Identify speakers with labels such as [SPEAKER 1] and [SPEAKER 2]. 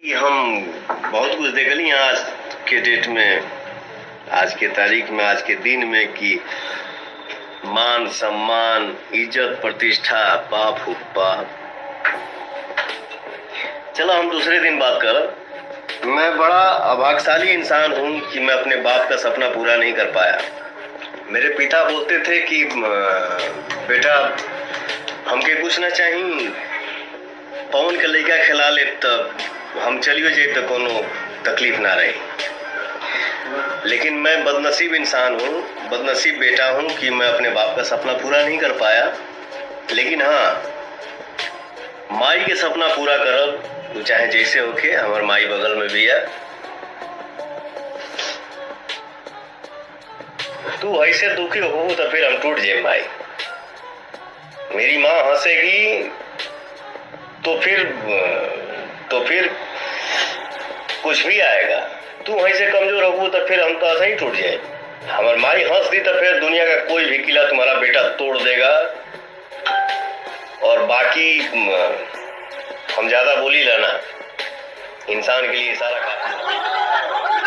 [SPEAKER 1] कि हम बहुत कुछ देखली आज के डेट में, आज के तारीख में, आज के दिन में कि मान सम्मान, इज्जत, प्रतिष्ठा, बाप हो बाप। चलो हम दूसरे दिन बात कर। मैं बड़ा अभाग्यशाली इंसान हूँ कि मैं अपने बाप का सपना पूरा नहीं कर पाया। मेरे पिता बोलते थे कि बेटा हमके कुछ ना चाहिए, पवन के लड़का खिला ले तब हम चलियो जाए तो कोनो तकलीफ ना रही। लेकिन मैं बदनसीब इंसान हूँ, बदनसीब बेटा हूँ कि मैं अपने बाप का सपना पूरा नहीं कर पाया। लेकिन हाँ, माई के सपना पूरा करब, तो चाहे जैसे होके। हमार माई बगल में भी है। तू ऐसे दुखी हो तो फिर हम टूट जाए माई। मेरी माँ हंसेगी तो फिर कुछ भी आएगा। तू ऐसे कमजोर हो तो फिर हम तो ऐसा ही टूट जाए। हमार माई हंस दी तो फिर दुनिया का कोई भी किला तुम्हारा बेटा तोड़ देगा। और बाकी हम ज्यादा बोली लाना, इंसान के लिए इशारा काफी है।